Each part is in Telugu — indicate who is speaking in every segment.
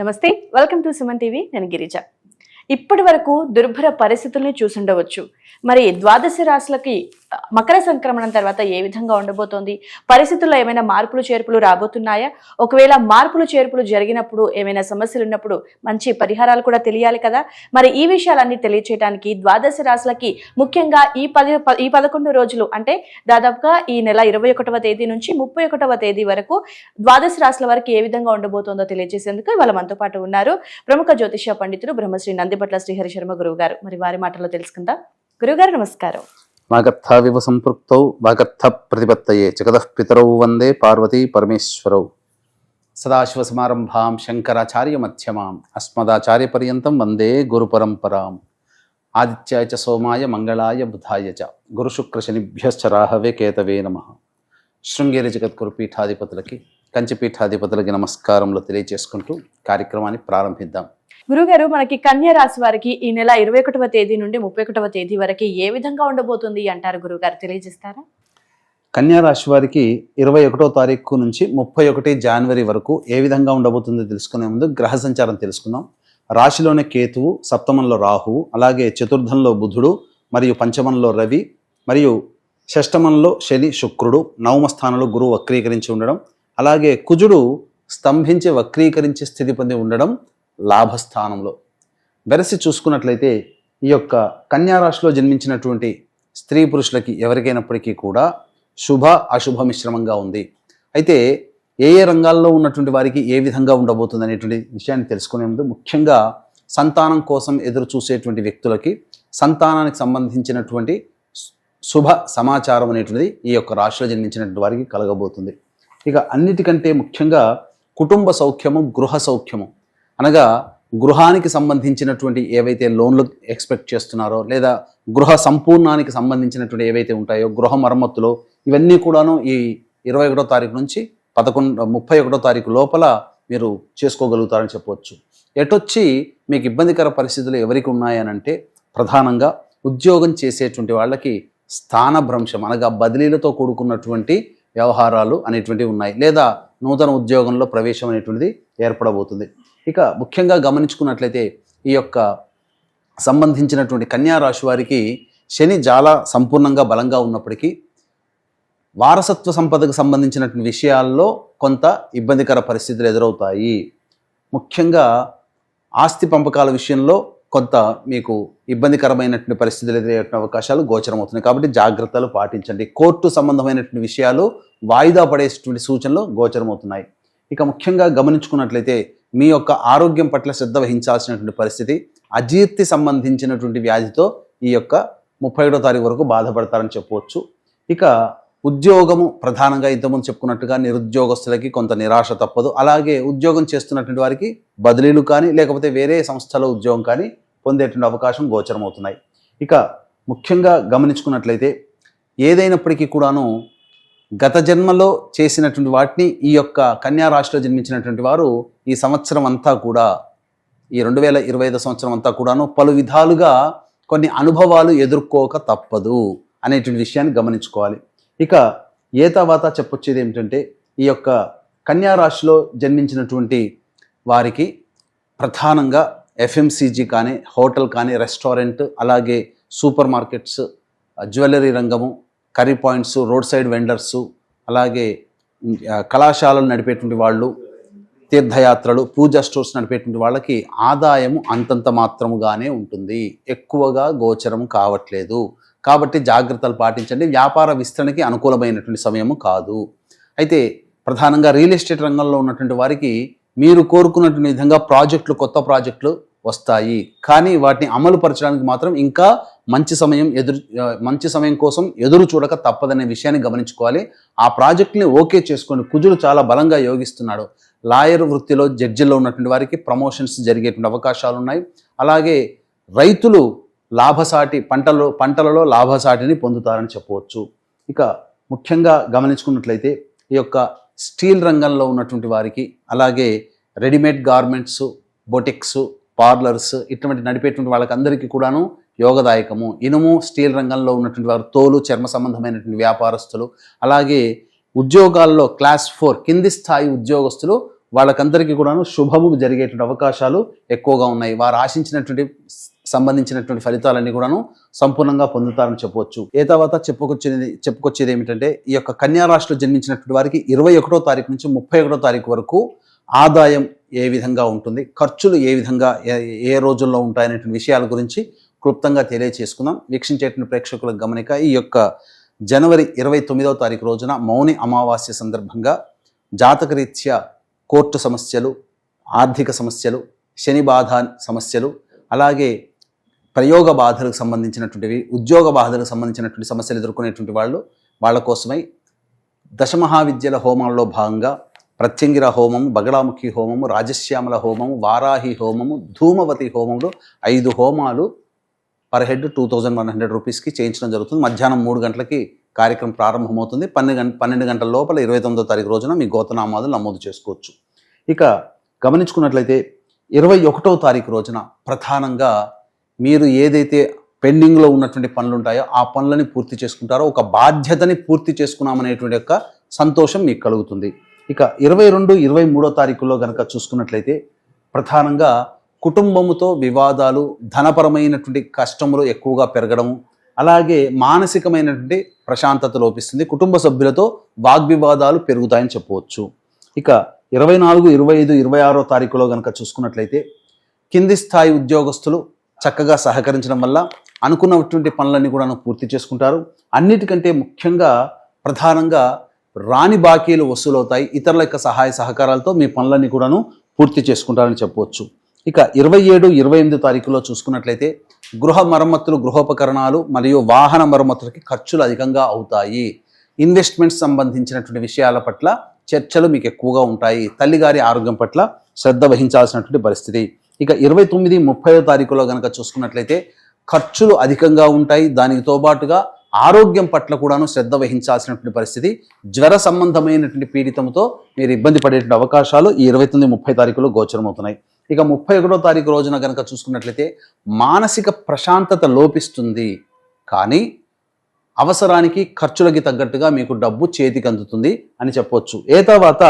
Speaker 1: నమస్తే, వెల్కమ్ టు సుమన్ టీవీ. నేను గిరిజ. ఇప్పటి వరకు దుర్భర పరిస్థితుల్ని చూసుండవచ్చు. మరి ద్వాదశ రాశులకి మకర సంక్రమణం తర్వాత ఏ విధంగా ఉండబోతోంది? పరిస్థితుల్లో ఏమైనా మార్పులు చేర్పులు రాబోతున్నాయా? ఒకవేళ మార్పులు చేర్పులు జరిగినప్పుడు ఏమైనా సమస్యలు ఉన్నప్పుడు మంచి పరిహారాలు కూడా తెలియాలి కదా. మరి ఈ విషయాలన్నీ తెలియచేయడానికి ద్వాదశ రాశులకి ముఖ్యంగా ఈ 11 రోజులు అంటే దాదాపుగా ఈ నెల 21వ తేదీ నుంచి 31వ తేదీ వరకు ద్వాదశ రాశుల వరకు ఏ విధంగా ఉండబోతోందో తెలియజేసేందుకు ఇవాళ మనతో పాటు ఉన్నారు ప్రముఖ జ్యోతిష పండితులు బ్రహ్మశ్రీ నందిబట్ల శ్రీహరి శర్మ గురువు గారు. మరి వారి మాటల్లో తెలుసుకుందాం. గురువుగారు నమస్కారం.
Speaker 2: వాగర్థావివ సంపృక్తౌ వాగర్థ ప్రతిపత్తయే జగతః పితరౌ వందే పార్వతీ పరమేశ్వరౌ. సదాశివసమారంభాం శంకరాచార్య మధ్యమాం అస్మదాచార్య పర్యంతం వందే గురు పరంపరాం. ఆదిత్యాయ చ సోమాయ మంగళాయ బుధాయ చ గురుశుక్ర శనిభ్యశ్చ రాహవే కేతవే నమః. శృంగేరి జగద్గురు పీఠాధిపతులకి కంచి పీఠాధిపతులకి నమస్కారంలో తెలియజేసుకుంటూ కార్యక్రమాన్ని ప్రారంభిద్దాం.
Speaker 1: గురుగారు, మనకి కన్యా రాశి వారికి ఈ నెల 21వ తేదీ నుండి 31వ తేదీ వరకు ఏ విధంగా ఉండబోతుంది అంటారు గురుగారు, తెలియజేస్తారా?
Speaker 2: కన్యా రాశి వారికి 21వ తారీఖు నుంచి 31 జనవరి వరకు ఏ విధంగా ఉండబోతుందో తెలుసుకునే ముందు గ్రహ సంచారం తెలుసుకుందాం. రాశిలోనే కేతువు, సప్తమంలో రాహువు, అలాగే చతుర్థంలో బుధుడు, మరియు పంచమంలో రవి, మరియు షష్టమంలో శని శుక్రుడు, నవమ స్థానంలో గురువు వక్రీకరించి ఉండడం, అలాగే కుజుడు స్తంభించి వక్రీకరించి స్థితి పొంది ఉండడం లాభస్థానంలో. వెరసి చూసుకున్నట్లయితే ఈ యొక్క కన్యా రాశిలో జన్మించినటువంటి స్త్రీ పురుషులకి ఎవరికైనప్పటికీ కూడా శుభ అశుభ మిశ్రమంగా ఉంది. అయితే ఏ ఏ రంగాల్లో ఉన్నటువంటి వారికి ఏ విధంగా ఉండబోతుంది అనేటువంటి విషయాన్ని తెలుసుకునే ముందు ముఖ్యంగా సంతానం కోసం ఎదురు చూసేటువంటి వ్యక్తులకి సంతానానికి సంబంధించినటువంటి శుభ సమాచారం అనేటువంటిది ఈ యొక్క రాశిలో జన్మించినటువంటి వారికి కలగబోతుంది. ఇక అన్నిటికంటే ముఖ్యంగా కుటుంబ సౌఖ్యము, గృహ సౌఖ్యము అనగా గృహానికి సంబంధించినటువంటి ఏవైతే లోన్లు ఎక్స్పెక్ట్ చేస్తున్నారో, లేదా గృహ సంపూర్ణానికి సంబంధించినటువంటి ఏవైతే ఉంటాయో, గృహ మరమ్మతులు, ఇవన్నీ కూడాను ఈ 21వ తారీఖు నుంచి 31వ తారీఖు లోపల మీరు చేసుకోగలుగుతారని చెప్పవచ్చు. ఎటొచ్చి మీకు ఇబ్బందికర పరిస్థితులు ఎవరికి ఉన్నాయనంటే ప్రధానంగా ఉద్యోగం చేసేటువంటి వాళ్ళకి స్థానభ్రంశం అనగా బదిలీలతో కూడుకున్నటువంటి వ్యవహారాలు అనేటువంటివి ఉన్నాయి, లేదా నూతన ఉద్యోగంలో ప్రవేశం అనేటువంటిది ఏర్పడబోతుంది. ఇక ముఖ్యంగా గమనించుకున్నట్లయితే ఈ యొక్క సంబంధించినటువంటి కన్యా రాశి వారికి శని చాలా సంపూర్ణంగా బలంగా ఉన్నప్పటికీ వారసత్వ సంపదకు సంబంధించినటువంటి విషయాల్లో కొంత ఇబ్బందికర పరిస్థితులు ఎదురవుతాయి. ముఖ్యంగా ఆస్తి పంపకాల విషయంలో కొంత మీకు ఇబ్బందికరమైనటువంటి పరిస్థితులు ఎదురయ్యే అవకాశాలు గోచరమవుతున్నాయి. కాబట్టి జాగ్రత్తలు పాటించండి. కోర్టు సంబంధమైనటువంటి విషయాలు వాయిదా పడేటువంటి సూచనలు గోచరమవుతున్నాయి. ఇక ముఖ్యంగా గమనించుకున్నట్లయితే మీ యొక్క ఆరోగ్యం పట్ల శ్రద్ధ వహించాల్సినటువంటి పరిస్థితి. అజీర్తి సంబంధించినటువంటి వ్యాధితో ఈ యొక్క 31వ తారీఖు వరకు బాధపడతారని చెప్పవచ్చు. ఇక ఉద్యోగము ప్రధానంగా ఇంతకుముందు చెప్పుకున్నట్టుగా నిరుద్యోగస్తులకి కొంత నిరాశ తప్పదు. అలాగే ఉద్యోగం చేస్తున్నటువంటి వారికి బదిలీలు కానీ లేకపోతే వేరే సంస్థలో ఉద్యోగం కానీ పొందేటువంటి అవకాశం గోచరమవుతున్నాయి. ఇక ముఖ్యంగా గమనించుకున్నట్లయితే ఏదైనప్పటికీ కూడాను గత జన్మలో చేసినటువంటి వాటిని ఈ యొక్క కన్యా రాశిలో జన్మించినటువంటి వారు ఈ సంవత్సరం అంతా కూడా, ఈ 2025 సంవత్సరం అంతా కూడాను పలు విధాలుగా కొన్ని అనుభవాలు ఎదుర్కోక తప్పదు అనేటువంటి విషయాన్ని గమనించుకోవాలి. ఇక ఏ తర్వాత చెప్పొచ్చేది ఏమిటంటే ఈ యొక్క కన్యా రాశిలో జన్మించినటువంటి వారికి ప్రధానంగా ఎఫ్ఎంసీజీ కానీ, హోటల్ కానీ, రెస్టారెంట్, అలాగే సూపర్ మార్కెట్స్, జ్యువెలరీ రంగము, curry points, road side vendors, అలాగే కళాశాలలు నడిపేటువంటి వాళ్ళు, తీర్థయాత్రలు, పూజా స్టోర్స్ నడిపేటువంటి వాళ్ళకి ఆదాయము అంతంత మాత్రముగానే ఉంటుంది, ఎక్కువగా గోచరం కావట్లేదు. కాబట్టి జాగ్రత్తలు పాటించండి. వ్యాపార విస్తరణకి అనుకూలమైనటువంటి సమయము కాదు. అయితే ప్రధానంగా రియల్ ఎస్టేట్ రంగంలో ఉన్నటువంటి వారికి మీరు కోరుకున్నటువంటి విధంగా ప్రాజెక్టులు, కొత్త ప్రాజెక్టులు వస్తాయి. కానీ వాటిని అమలు పరచడానికి మాత్రం ఇంకా మంచి సమయం కోసం ఎదురు చూడక తప్పదనే విషయాన్ని గమనించుకోవాలి. ఆ ప్రాజెక్టుని ఓకే చేసుకోండి. కుజుడు చాలా బలంగా యోగిస్తున్నాడు. లాయర్ వృత్తిలో, జడ్జిల్లో ఉన్నటువంటి వారికి ప్రమోషన్స్ జరిగేటువంటి అవకాశాలు ఉన్నాయి. అలాగే రైతులు పంటలలో లాభసాటిని పొందుతారని చెప్పవచ్చు. ఇక ముఖ్యంగా గమనించుకున్నట్లయితే ఈ యొక్క స్టీల్ రంగంలో ఉన్నటువంటి వారికి, అలాగే రెడీమేడ్ గార్మెంట్స్, బొటిక్స్, పార్లర్స్ ఇటువంటి నడిపేటువంటి వాళ్ళకందరికీ కూడాను యోగదాయకము. ఇనుము, స్టీల్ రంగంలో ఉన్నటువంటి వారు, తోలు, చర్మ సంబంధమైనటువంటి వ్యాపారస్తులు, అలాగే ఉద్యోగాల్లో క్లాస్ 4 కింది స్థాయి ఉద్యోగస్తులు వాళ్ళకందరికీ కూడాను శుభము జరిగేటువంటి అవకాశాలు ఎక్కువగా ఉన్నాయి. వారు ఆశించినటువంటి సంబంధించినటువంటి ఫలితాలన్నీ కూడాను సంపూర్ణంగా పొందుతారని చెప్పవచ్చు. తర్వాత చెప్పుకొచ్చేది ఏమిటంటే ఈ యొక్క కన్యా రాశిలో జన్మించినటువంటి వారికి 21వ తారీఖు నుంచి 31వ తారీఖు వరకు ఆదాయం ఏ విధంగా ఉంటుంది, ఖర్చులు ఏ విధంగా ఏ రోజుల్లో ఉంటాయనేటువంటి విషయాల గురించి క్లుప్తంగా తెలియచేసుకుందాం. వీక్షించేటువంటి ప్రేక్షకులకు గమనిక, ఈ యొక్క జనవరి 29వ తారీఖు రోజున మౌని అమావాస్య సందర్భంగా జాతకరీత్యా కోర్టు సమస్యలు, ఆర్థిక సమస్యలు, శని బాధ సమస్యలు, అలాగే ప్రయోగ బాధలకు సంబంధించినటువంటివి, ఉద్యోగ బాధలకు సంబంధించినటువంటి సమస్యలు ఎదుర్కొనేటువంటి వాళ్ళ కోసమై దశమహావిద్యల హోమంలో భాగంగా ప్రత్యంగిర హోమము, బగడాముఖి హోమము, రాజశ్యామల హోమము, వారాహి హోమము, ధూమవతి హోమంలో 5 హోమాలు పర్ హెడ్ 2100 రూపీస్కి చేయించడం జరుగుతుంది. మధ్యాహ్నం 3 గంటలకి కార్యక్రమం ప్రారంభమవుతుంది. 12 గంటల లోపల 29వ తారీఖు రోజున మీ గోతనామాదులు నమోదు చేసుకోవచ్చు. ఇక గమనించుకున్నట్లయితే 21వ తారీఖు రోజున ప్రధానంగా మీరు ఏదైతే పెండింగ్లో ఉన్నటువంటి పనులు ఉంటాయో ఆ పనులని పూర్తి చేసుకుంటారో, ఒక బాధ్యతని పూర్తి చేసుకున్నామనేటువంటి యొక్క సంతోషం మీకు కలుగుతుంది. ఇక 22, 23వ తారీఖుల్లో కనుక చూసుకున్నట్లయితే ప్రధానంగా కుటుంబముతో వివాదాలు, ధనపరమైనటువంటి కష్టములు ఎక్కువగా పెరగడము, అలాగే మానసికమైనటువంటి ప్రశాంతత లోపిస్తుంది. కుటుంబ సభ్యులతో వాగ్వివాదాలు పెరుగుతాయని చెప్పవచ్చు. ఇక 24, 25, 26వ తారీఖులో కనుక చూసుకున్నట్లయితే కింది స్థాయి ఉద్యోగస్తులు చక్కగా సహకరించడం వల్ల అనుకున్నటువంటి పనులన్నీ కూడా పూర్తి చేసుకుంటారు. అన్నిటికంటే ముఖ్యంగా ప్రధానంగా రాని బాకీలు వసూలవుతాయి. ఇతరుల యొక్క సహాయ సహకారాలతో మీ పనులన్నీ కూడాను పూర్తి చేసుకుంటారని చెప్పవచ్చు. ఇక 27, 28 తారీఖులో చూసుకున్నట్లయితే గృహ మరమ్మతులు, గృహోపకరణాలు మరియు వాహన మరమ్మతులకి ఖర్చులు అధికంగా అవుతాయి. ఇన్వెస్ట్మెంట్స్ సంబంధించినటువంటి విషయాల పట్ల చర్చలు మీకు ఎక్కువగా ఉంటాయి. తల్లిగారి ఆరోగ్యం పట్ల శ్రద్ధ వహించాల్సినటువంటి పరిస్థితి. ఇక 29, 30వ తారీఖులో కనుక చూసుకున్నట్లయితే ఖర్చులు అధికంగా ఉంటాయి. దానితో పాటుగా ఆరోగ్యం పట్ల కూడాను శ్రద్ధ వహించాల్సినటువంటి పరిస్థితి. జ్వర సంబంధమైనటువంటి పీడితంతో మీరు ఇబ్బంది పడేటువంటి అవకాశాలు ఈ 29, 30 తారీఖులో గోచరమవుతున్నాయి. ఇక 31వ తారీఖు రోజున కనుక చూసుకున్నట్లయితే మానసిక ప్రశాంతత లోపిస్తుంది, కానీ అవసరానికి ఖర్చులకి తగ్గట్టుగా మీకు డబ్బు చేతికి అందుతుంది అని చెప్పవచ్చు. తర్వాత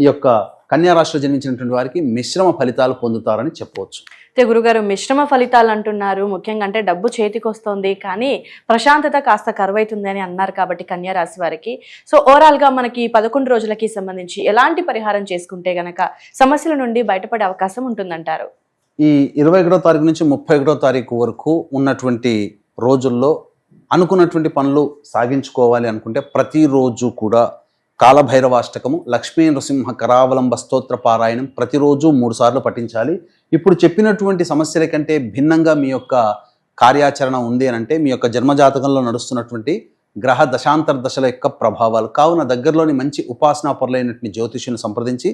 Speaker 2: ఈ యొక్క కన్యా రాశిలో జన్మించినటువంటి వారికి మిశ్రమ ఫలితాలు పొందుతారని చెప్పవచ్చు.
Speaker 1: అయితే గురుగారు, మిశ్రమ ఫలితాలు అంటున్నారు. ముఖ్యంగా అంటే డబ్బు చేతికి వస్తుంది కానీ ప్రశాంతత కాస్త కరువైతుంది అని అన్నారు కాబట్టి కన్యా రాశి వారికి. సో ఓవరాల్గా మనకి 11 రోజులకి సంబంధించి ఎలాంటి పరిహారం చేసుకుంటే గనక సమస్యల నుండి బయటపడే అవకాశం ఉంటుందంటారు?
Speaker 2: ఈ 21వ తారీఖు నుంచి 31వ తారీఖు వరకు ఉన్నటువంటి రోజుల్లో అనుకున్నటువంటి పనులు సాగించుకోవాలి అనుకుంటే ప్రతిరోజు కూడా కాలభైరవాష్టకము, లక్ష్మీ నృసింహ కరావలంబ స్తోత్ర పారాయణం ప్రతిరోజు 3 సార్లు పఠించాలి. ఇప్పుడు చెప్పినటువంటి సమస్యల కంటే భిన్నంగా మీ యొక్క కార్యాచరణ ఉంది అని అంటే మీ యొక్క జన్మజాతకంలో నడుస్తున్నటువంటి గ్రహ దశాంతర దశల యొక్క ప్రభావాలు. కావున దగ్గరలోని మంచి ఉపాసనాపరులైనటువంటి జ్యోతిష్యులను సంప్రదించి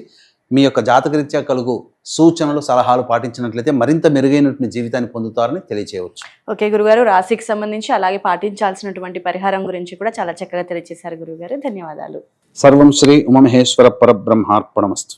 Speaker 2: మీ యొక్క జాతకరీత్యా కలుగు సూచనలు, సలహాలు పాటించినట్లయితే మరింత మెరుగైనటువంటి జీవితాన్ని పొందుతారని తెలియజేయవచ్చు.
Speaker 1: ఓకే గురుగారు, రాశికి సంబంధించి అలాగే పాటించాల్సినటువంటి పరిహారం గురించి కూడా చాలా చక్కగా తెలియజేశారు గురుగారు. ధన్యవాదాలు.
Speaker 2: సర్వం శ్రీ ఉమామహేశ్వర పరబ్రహ్మార్పణమస్తు.